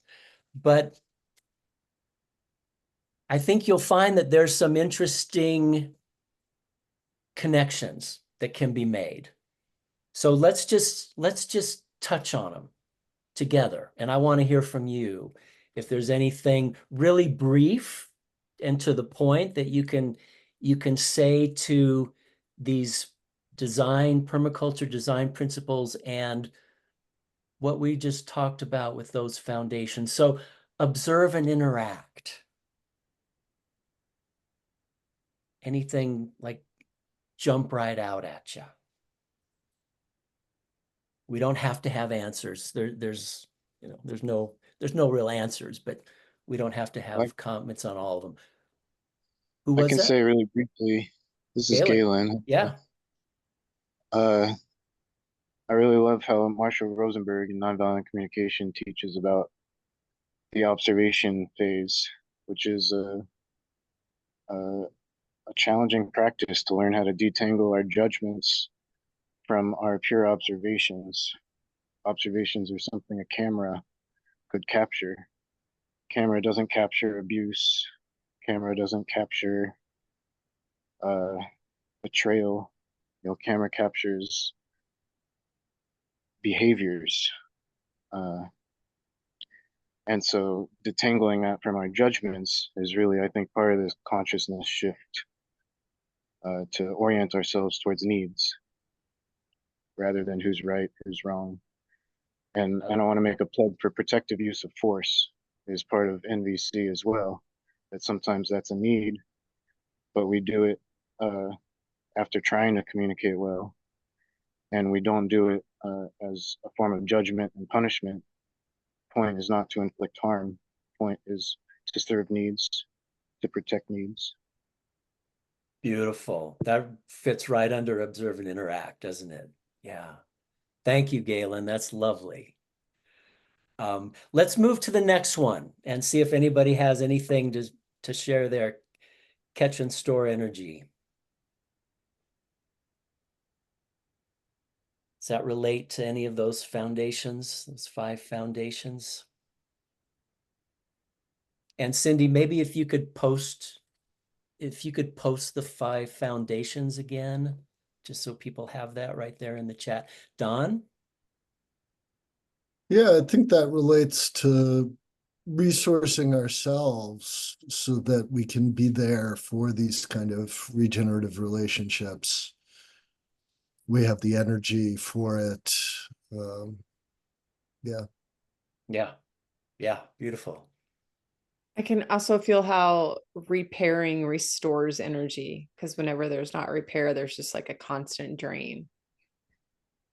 but I think you'll find that there's some interesting connections that can be made. So let's just touch on them together. And I want to hear from you if there's anything really brief and to the point that you can say to these permaculture design principles and what we just talked about with those foundations. So observe and interact. Anything like jump right out at you. We don't have to have answers. There's no real answers, but we don't have to have comments on all of them. Who was I can that? say really briefly, this is Galen. Yeah. I really love how Marshall Rosenberg in Nonviolent Communication teaches about the observation phase, which is a challenging practice to learn how to detangle our judgments from our pure observations. Observations are something a camera could capture. Camera doesn't capture abuse. Camera doesn't capture betrayal. Camera captures behaviors. And so detangling that from our judgments is really, I think, part of this consciousness shift to orient ourselves towards needs rather than who's right, who's wrong. And I don't want to make a plug for protective use of force is part of NVC as well, that sometimes that's a need, but we do it after trying to communicate well. And we don't do it as a form of judgment and punishment. Point is not to inflict harm. Point is to serve needs, to protect needs. Beautiful. That fits right under observe and interact, doesn't it? Yeah. Thank you, Galen. That's lovely. Let's move to the next one and see if anybody has anything to share their catch and store energy. Does that relate to any of those foundations, those 5 foundations? And Cindy, maybe if you could post the 5 foundations again, just so people have that right there in the chat. Don? Yeah, I think that relates to resourcing ourselves so that we can be there for these kind of regenerative relationships. We have the energy for it. Yeah. Yeah. Yeah. Beautiful. I can also feel how repairing restores energy, because whenever there's not repair, there's just like a constant drain.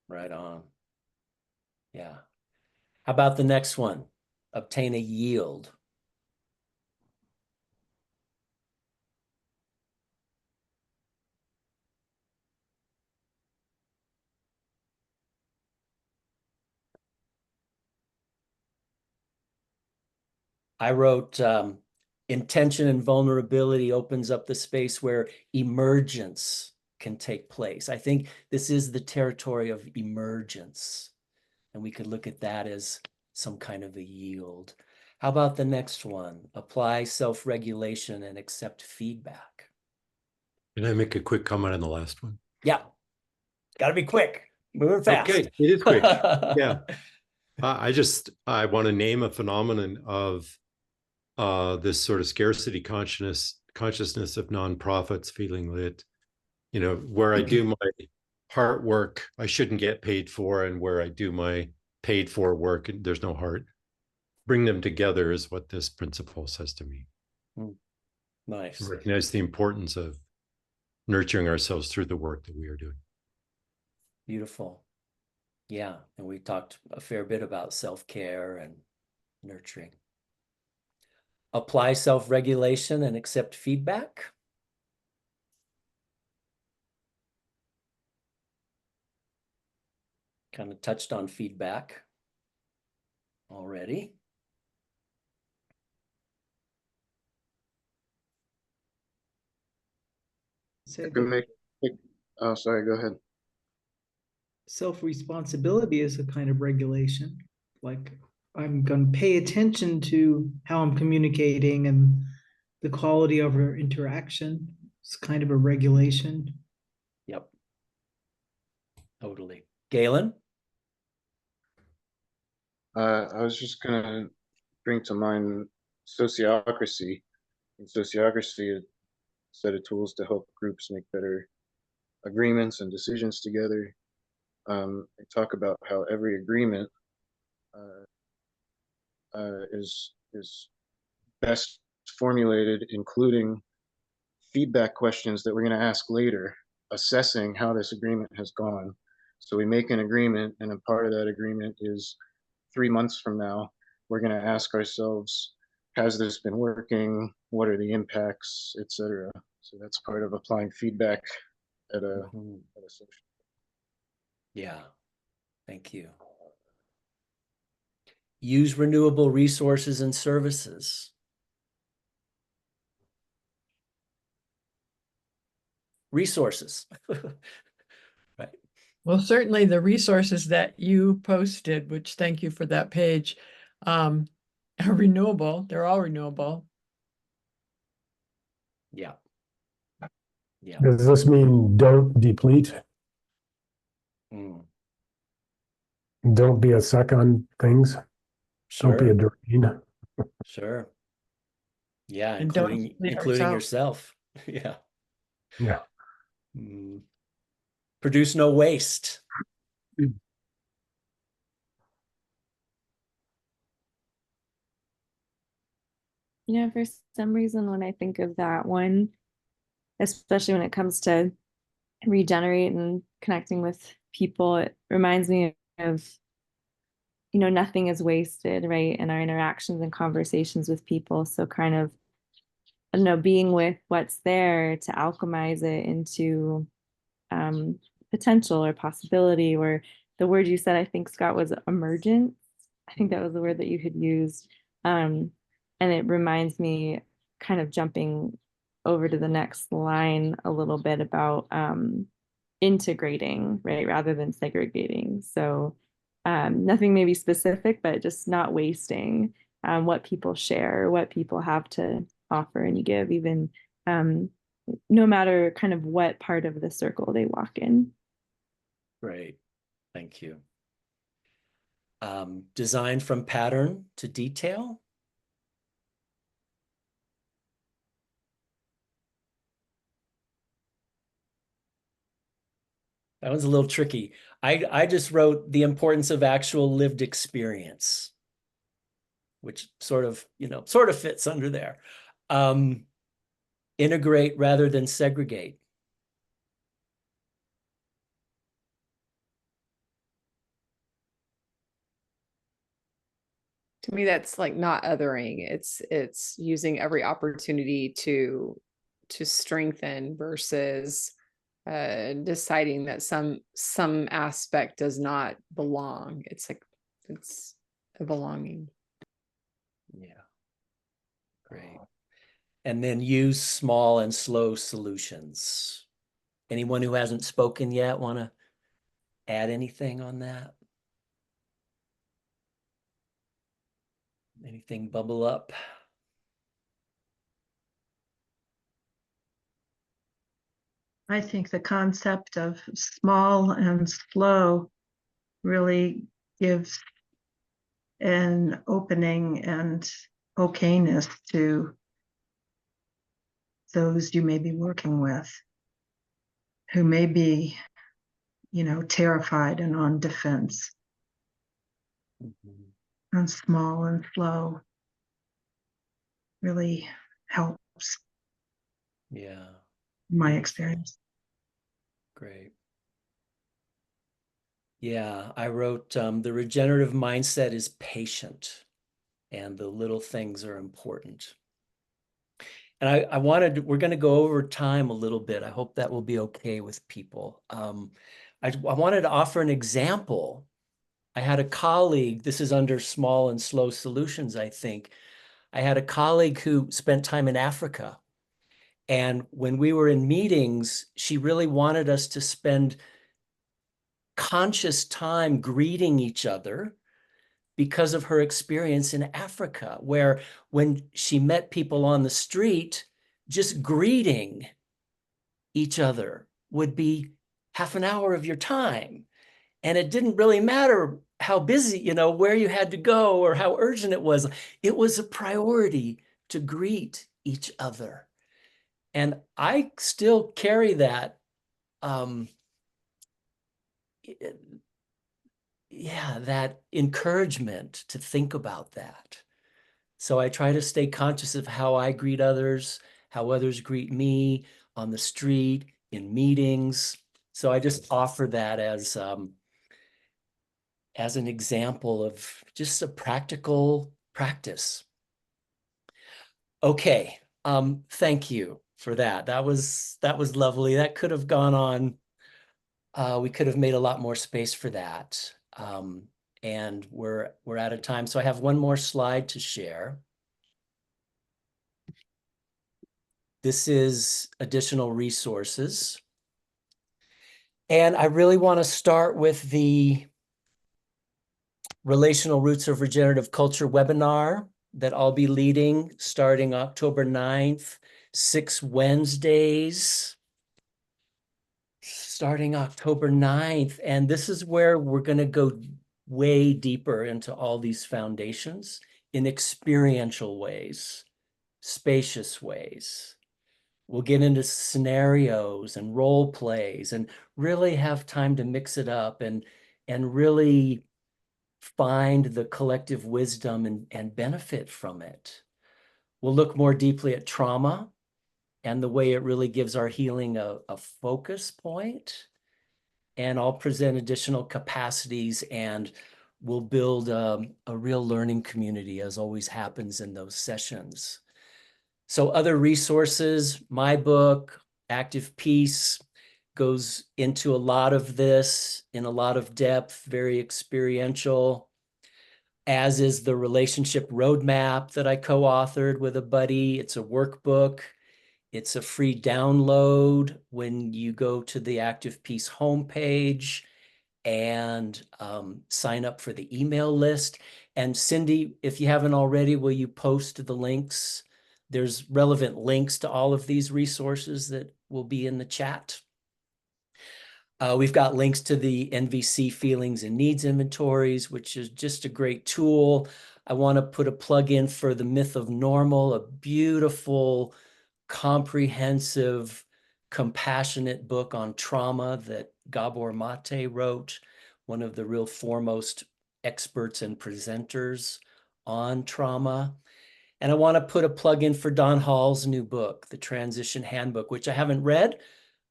Right on. Yeah. How about the next one? Obtain a yield. I wrote intention and vulnerability opens up the space where emergence can take place. I think this is the territory of emergence, and we could look at that as some kind of a yield. How about the next one? Apply self-regulation and accept feedback. Can I make a quick comment on the last one? Yeah, got to be quick, moving fast. Okay, it is quick. Yeah. I want to name a phenomenon of this sort of scarcity consciousness of nonprofits feeling that, where I do my heart work, I shouldn't get paid for, and where I do my paid for work, there's no heart. Bring them together is what this principle says to me. Nice. Recognize the importance of nurturing ourselves through the work that we are doing. Beautiful. Yeah, and we talked a fair bit about self-care and nurturing. Apply self-regulation and accept feedback. kind of touched on feedback already. I can make, oh, sorry, go ahead. Self-responsibility is a kind of regulation. Like, I'm going to pay attention to how I'm communicating and the quality of our interaction. It's kind of a regulation. Yep. Totally. Galen? I was just gonna bring to mind sociocracy. In sociocracy, a set of tools to help groups make better agreements and decisions together. They talk about how every agreement is best formulated, including feedback questions that we're going to ask later, assessing how this agreement has gone. So we make an agreement, and a part of that agreement is 3 months from now, we're going to ask ourselves, has this been working? What are the impacts, etc. So that's part of applying feedback at a social. Yeah, thank you. Use renewable resources and services. Resources. Right. Well, certainly the resources that you posted, which thank you for that page, are renewable. They're all renewable. Yeah. Yeah. Does this mean don't deplete? Mm. Don't be a suck on things? Don't be a Sure. drain? Sure. Yeah, And don't including deplete ourselves. yourself. Yeah. Yeah. Mm. Produce no waste. Yeah, for some reason, when I think of that one, especially when it comes to regenerate and connecting with people, it reminds me of, nothing is wasted, right? In our interactions and conversations with people. So kind of, I don't know, being with what's there to alchemize it into potential or possibility, or the word you said, I think, Scott, was emergent. I think that was the word that you had used. And it reminds me, kind of jumping over to the next line a little bit, about integrating, right, rather than segregating. So nothing maybe specific, but just not wasting what people share, what people have to offer and give, even no matter kind of what part of the circle they walk in. Great. Thank you. Design from pattern to detail. That was a little tricky. I just wrote the importance of actual lived experience, which sort of fits under there. Integrate rather than segregate. To me, that's like not othering. It's using every opportunity to strengthen versus deciding that some aspect does not belong. It's like it's a belonging. Yeah. Great. And then use small and slow solutions. Anyone who hasn't spoken yet want to add anything on that? Anything bubble up? I think the concept of small and slow really gives an opening and okayness to those you may be working with, who may be, terrified and on defense. And small and slow really helps. Yeah. In my experience. Great. Yeah, I wrote the regenerative mindset is patient and the little things are important. And we're going to go over time a little bit. I hope that will be okay with people. I wanted to offer an example. I had a colleague, this is under small and slow solutions, I think. I had a colleague who spent time in Africa. And when we were in meetings, she really wanted us to spend conscious time greeting each other because of her experience in Africa, where when she met people on the street, just greeting each other would be half an hour of your time. And it didn't really matter how busy, you know, where you had to go or how urgent it was. It was a priority to greet each other. And I still carry that, that encouragement to think about that. So I try to stay conscious of how I greet others, how others greet me on the street, in meetings. So I just offer that as an example of just a practical practice. Okay, thank you for that. That was lovely. That could have gone on. We could have made a lot more space for that. And we're out of time. So I have one more slide to share. This is additional resources. And I really want to start with the Relational Roots of Regenerative Culture webinar that I'll be leading starting October 9th, 6 Wednesdays, starting October 9th. And this is where we're going to go way deeper into all these foundations in experiential ways, spacious ways. We'll get into scenarios and role plays and really have time to mix it up and really find the collective wisdom and benefit from it. We'll look more deeply at trauma and the way it really gives our healing a focus point. And I'll present additional capacities and we'll build a real learning community, as always happens in those sessions. So other resources, my book, Active Peace, goes into a lot of this in a lot of depth, very experiential, as is the relationship roadmap that I co-authored with a buddy. It's a workbook. It's a free download when you go to the Active Peace homepage and sign up for the email list. And Cindy, if you haven't already, will you post the links? There's relevant links to all of these resources that will be in the chat. We've got links to the NVC feelings and needs inventories, which is just a great tool. I want to put a plug in for the Myth of Normal, a beautiful, comprehensive, compassionate book on trauma that Gabor Mate wrote, one of the real foremost experts and presenters on trauma. And I want to put a plug in for Don Hall's new book, The Transition Handbook, which I haven't read,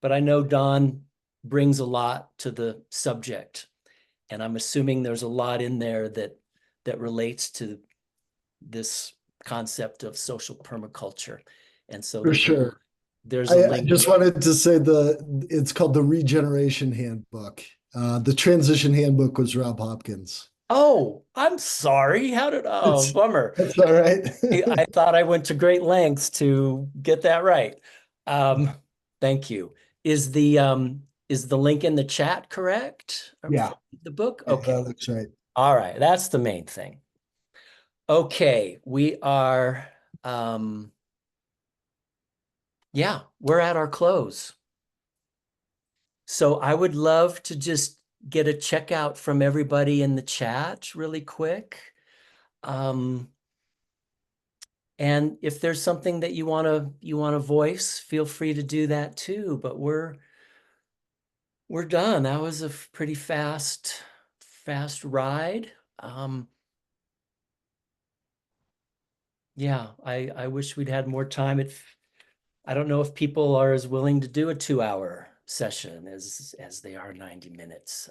but I know Don brings a lot to the subject. And I'm assuming there's a lot in there that relates to this concept of social permaculture. And so For sure. There's a link. I just wanted to say it's called the Regeneration Handbook. The Transition Handbook was Rob Hopkins. Oh, I'm sorry. Bummer. That's all right. I thought I went to great lengths to get that right. Thank you. Is the link in the chat correct? Yeah. The book? Yeah, Okay. that looks right. All right. That's the main thing. Okay. We are, we're at our close. So I would love to just get a checkout from everybody in the chat really quick. And if there's something that you want to voice, feel free to do that too. But we're done. That was a pretty fast ride. I wish we'd had more time. I don't know if people are as willing to do a 2-hour session as they are 90 minutes.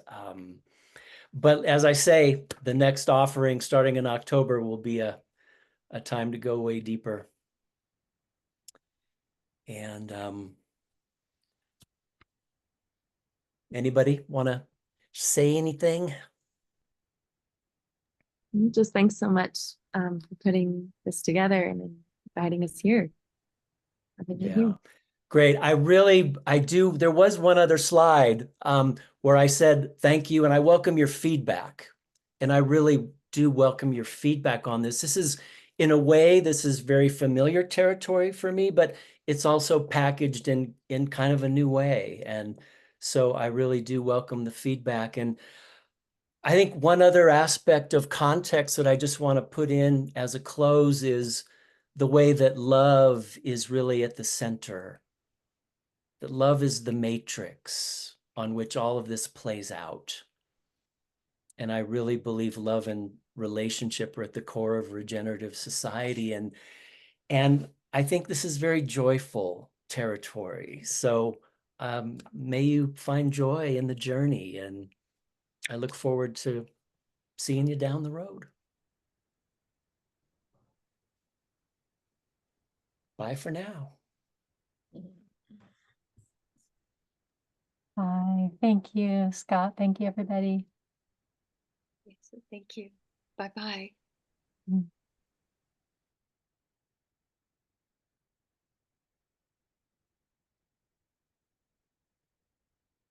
But as I say, the next offering starting in October will be a time to go way deeper. And Anybody want to say anything? Just thanks so much for putting this together and inviting us here. Having you here. Great. I do. There was one other slide where I said thank you and I welcome your feedback. And I really do welcome your feedback on this. This is, in a way, this is very familiar territory for me, but it's also packaged in kind of a new way. And so I really do welcome the feedback. And I think one other aspect of context that I just want to put in as a close is the way that love is really at the center. That love is the matrix on which all of this plays out. And I really believe love and relationship are at the core of regenerative society. And I think this is very joyful territory. So may you find joy in the journey. And I look forward to seeing you down the road. Bye for now. Bye. Thank you, Scott. Thank you, everybody. Thank you. Bye-bye. Mm.